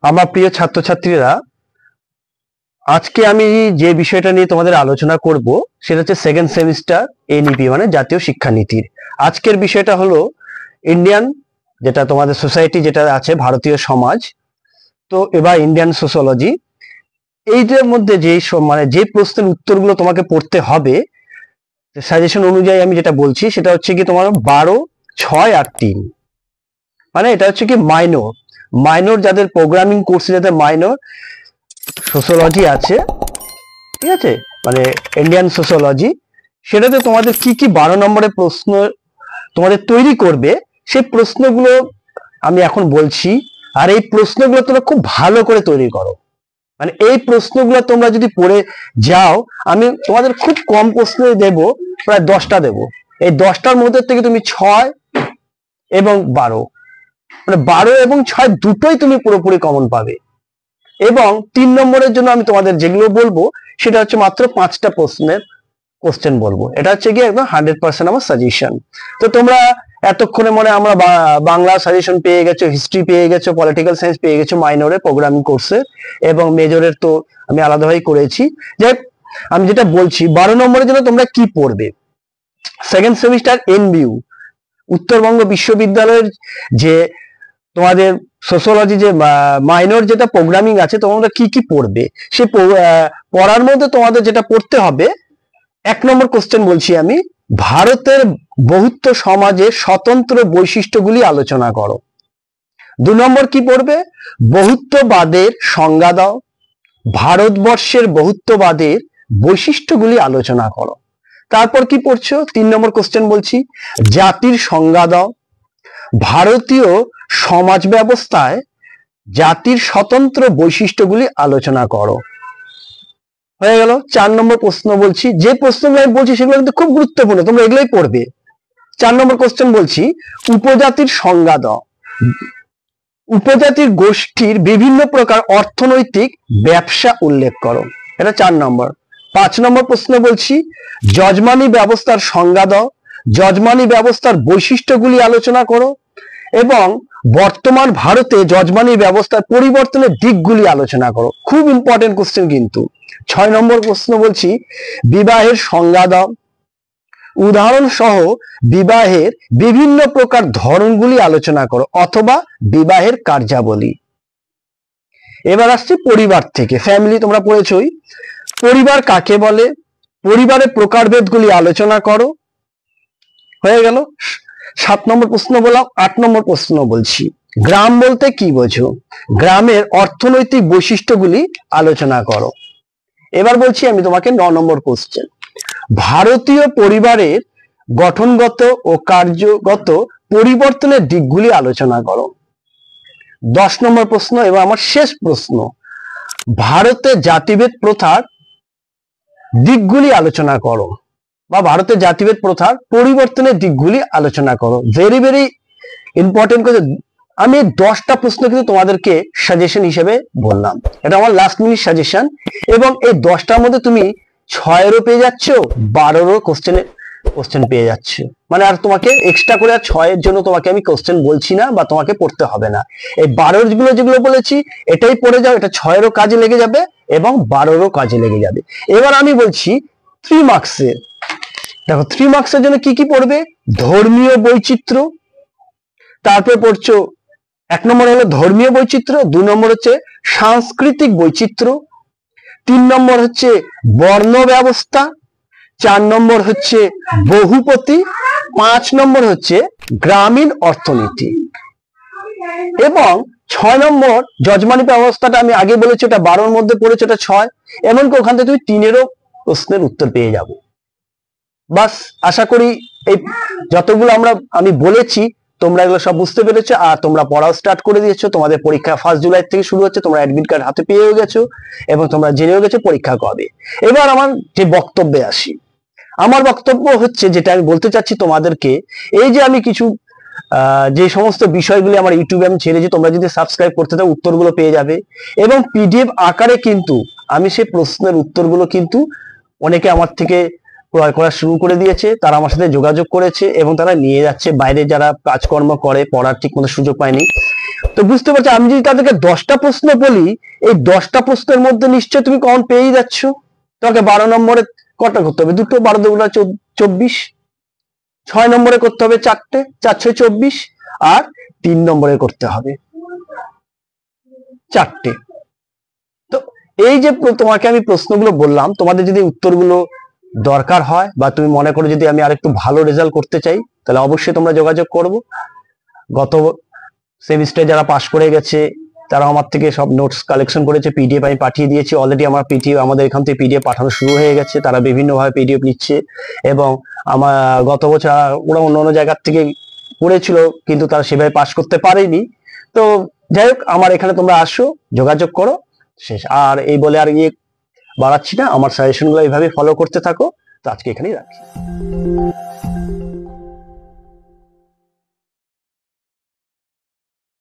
আমার প্রিয় ছাত্রছাত্রীরা, আজকে আমি যে বিষয়টা নিয়ে তোমাদের আলোচনা করব সেটা হচ্ছে সেকেন্ড সেমিস্টার এনইপি মানে জাতীয় শিক্ষানীতির। আজকের বিষয়টা হলো ইন্ডিয়ান, যেটা তোমাদের সোসাইটি যেটা আছে ভারতীয় সমাজ, তো এবার ইন্ডিয়ান সোশিওলজি। এইটার মধ্যে যে প্রশ্নের উত্তরগুলো তোমাকে পড়তে হবে সাজেশন অনুযায়ী আমি যেটা বলছি সেটা হচ্ছে কি তোমার 12, 6 আর 3, মানে এটা হচ্ছে কি মাইনর যাদের প্রোগ্রামিং কোর্সে যাদের মাইনর সোশিওলজি আছে, ঠিক আছে, মানে ইন্ডিয়ান সোশিওলজি, সেটাতে তোমাদের কি কি 12 নম্বরের প্রশ্ন তোমাদের তৈরি করবে সেই প্রশ্নগুলো আমি এখন বলছি। আর এই প্রশ্নগুলো তোমরা খুব ভালো করে তৈরি করো, মানে এই প্রশ্নগুলো তোমরা যদি পড়ে যাও, আমি তোমাদের খুব কম প্রশ্ন দেব, প্রায় 10টা দেব। এই 10টার মধ্যে থেকে তুমি 6 এবং 12, মানে 12 এবং 6 দুটোই তুমি পুরোপুরি কমন পাবে। এবং 3 নম্বরের জন্য আমি তোমাদের যেগুলো বলবো সেটা হচ্ছে মাত্র 5টা প্রশ্নের কোশ্চেন বলবো। এটা হচ্ছে কি একদম 100% আমার সাজেশন। তো তোমরা এতক্ষণে মনে আমরা বাংলা সাজেশন পেয়ে গেছো, হিস্ট্রি পেয়ে গেছো, পলিটিক্যাল সায়েন্স পেয়ে গেছো মাইনরে প্রোগ্রামিং কোর্সে, এবং মেজরের তো আমি আলাদাভাবে করেছি। যে আমি যেটা বলছি 12 নম্বরের জন্য তোমরা কি পড়বে, সেকেন্ড সেমিস্টার এনবিইউ উত্তরবঙ্গ বিশ্ববিদ্যালয়ের যে তোমাদের সোশিওলজি যে মাইনর যেটা প্রোগ্রামিং আছে তোমরা কি কি পড়বে, সে পড়ার মধ্যে তোমাদের যেটা পড়তে হবে, 1 নম্বর কোশ্চেন বলছি আমি, ভারতের বহুত্ব সমাজের স্বতন্ত্র বৈশিষ্ট্যগুলি আলোচনা করো। 2 নম্বর কি পড়বে, বহুত্ববাদের সংজ্ঞা দাও। ভারতবর্ষের বহুত্ববাদের বৈশিষ্ট্যগুলি আলোচনা করো। তারপর কি পড়ছো, 3 নম্বর কোশ্চেন বলছি, জাতির সংজ্ঞা দাও। ভারতীয় সমাজ ব্যবস্থায় জাতির স্বতন্ত্র বৈশিষ্ট্যগুলি আলোচনা করো। হয়ে গেল। 4 নম্বর প্রশ্ন বলছি, যে প্রশ্নগুলো আমি বলছি সেগুলো কিন্তু খুব গুরুত্বপূর্ণ, তোমরা এগুলোই পড়বে। 4 নম্বর কোশ্চেন বলছি, উপজাতির সংজ্ঞা দাও। উপজাতির গোষ্ঠীর বিভিন্ন প্রকার অর্থনৈতিক ব্যবসা উল্লেখ করো। এটা 4 নম্বর। 5 নম্বর প্রশ্ন বলছি, যজমানি ব্যবস্থার সংজ্ঞা দাও। যজমানি ব্যবস্থার বৈশিষ্ট্যগুলি আলোচনা করো এবং বর্তমান ভারতে যজমানি ব্যবস্থার পরিবর্তনের দিকগুলি আলোচনা করো। খুব ইম্পর্টেন্ট কোশ্চেন কিন্তু। 6 নম্বর প্রশ্ন বলছি, বিবাহের সংজ্ঞা দাও। উদাহরণ সহ বিবাহের বিভিন্ন প্রকার ধরনগুলি আলোচনা করো অথবা বিবাহের কার্যাবলী। এবার আসছে পরিবার থেকে, ফ্যামিলি তোমরা পড়েছই। পরিবার কাকে বলে, পরিবারের প্রকারভেদগুলি আলোচনা করো। হয়ে গেল। 7 নম্বর প্রশ্ন বললাম। 8 নম্বর প্রশ্ন বলছি, গ্রাম বলতে কি বোঝো, গ্রামের অর্থনৈতিক বৈশিষ্ট্যগুলি আলোচনা করো। এবার বলছি আমি তোমাকে 9 নম্বর কোশ্চেন, ভারতীয় পরিবারের গঠনগত ও কার্যগত পরিবর্তনের দিকগুলি আলোচনা করো। 10 নম্বর প্রশ্ন এবং আমার শেষ প্রশ্ন, ভারতের জাতিভেদ প্রথার দিকগুলি আলোচনা করো বা ভারতের জাতিভেদ প্রথার পরিবর্তনের দিকগুলি আলোচনা করো। ভেরি ভেরি ইম্পর্টেন্ট কথা। আমি 10টা প্রশ্ন কিন্তু তোমাদেরকে সাজেশন হিসেবে বললাম, এটা আমার লাস্ট মিনিট সাজেশন। এবং এই 10টার মধ্যে তুমি 6-এরও পেয়ে যাচ্ছ, 12-এরও কোশ্চেন পেয়ে যাচ্ছ, মানে আর তোমাকে এক্সট্রা করে আর 6-এর জন্য তোমাকে আমি কোশ্চেন বলছি না বা তোমাকে পড়তে হবে না। এই 12 গুলো যেগুলো বলেছি এটাই পড়ে যাও, এটা 6-এরও কাজে লেগে যাবে এবং 12-এরও কাজে লেগে যাবে। এবার আমি বলছি 3 মার্কসের, দেখো 3 মার্কসের জন্য কি কি পড়বে, ধর্মীয় বৈচিত্র্য, তারপর পড়ছো 1 নম্বর হলো ধর্মীয় বৈচিত্র্য, 2 নম্বর হচ্ছে সাংস্কৃতিক বৈচিত্র্য, 3 নম্বর হচ্ছে বর্ণ ব্যবস্থা, 4 নম্বর হচ্ছে বহুপতি, 5 নম্বর হচ্ছে গ্রামীণ অর্থনীতি এবং 6 নম্বর যজমানি ব্যবস্থাটা আমি আগে বলেছি ওটা 12-এর মধ্যে পড়েছে, ওটা 6, এমনকি ওখান থেকে তুমি 3-এরও প্রশ্নের উত্তর পেয়ে যাবো। বাস, আশা করি এই যতগুলো আমি বলেছি তোমরা এগুলো সব বুঝতে পেরেছো আর তোমরা পড়াও স্টার্ট করে দিয়েছো। তোমাদের পরীক্ষা 1 জুলাই থেকে শুরু হচ্ছে, তোমরা অ্যাডমিট কার্ড হাতে পেয়েও গেছো এবং তোমরা জেনেও গেছো পরীক্ষা কবে। এবার আমার যে বক্তব্যে আসি, আমার বক্তব্য হচ্ছে যেটা আমি বলতে চাচ্ছি তোমাদেরকে, এই যে আমি কিছু যে সমস্ত বিষয়গুলি আমার ইউটিউবে আমি ছেড়েছি, তোমরা যদি সাবস্ক্রাইব করতে থাকো উত্তরগুলো পেয়ে যাবে এবং পিডিএফ আকারে কিন্তু আমি সেই প্রশ্নের উত্তরগুলো কিন্তু অনেকে আমার থেকে ক্রয় করা শুরু করে দিয়েছে, তারা আমার সাথে যোগাযোগ করেছে এবং তারা নিয়ে যাচ্ছে। বাইরে যারা কাজকর্ম করে, পড়ার ঠিক মতো সুযোগ পায়নি, তো বুঝতে পারছো, আমি যদি তাদেরকে 10টা প্রশ্ন বলি, এই 10টা প্রশ্নের মধ্যে নিশ্চয় তুমি কমন পেয়েই যাচ্ছ। তোমাকে 12 নম্বরে কটা করতে হবে? দুটো, 12 দুগুণা 24। 6 নম্বরে করতে হবে 4টে, 4 6 24। আর 3 নম্বরে করতে হবে 4টে। তো এই যে তোমাকে আমি প্রশ্নগুলো বললাম, তোমাদের যদি উত্তরগুলো দরকার হয় বা তুমি মনে করো যদি আমি আরেকটু ভালো রেজাল্ট করতে চাই, তাহলে অবশ্যই তোমরা যোগাযোগ করবো। গত সেমিস্টারে যারা পাশ করে গেছে তারা আমার থেকে সব নোটস কালেকশন করেছে, পিডিএফ আমি পাঠিয়ে দিয়েছি অলরেডি। আমার পিডিএফ আমাদের এখান থেকে পিডিএফ পাঠানো শুরু হয়ে গেছে, তারা বিভিন্নভাবে পিডিএফ নিচ্ছে। এবং আমার গত বছর ওরা অন্য অন্য জায়গার থেকে পড়েছিল, কিন্তু তারা সেভাবে পাশ করতে পারেনি। তো যাই হোক, আমার এখানে তোমরা আসো, যোগাযোগ করো, শেষ। আর এই বলে আর ইয়ে বাড়াচ্ছি না, আমার সাজেশনগুলো এইভাবে ফলো করতে থাকো। তো আজকে এখানেই রাখি।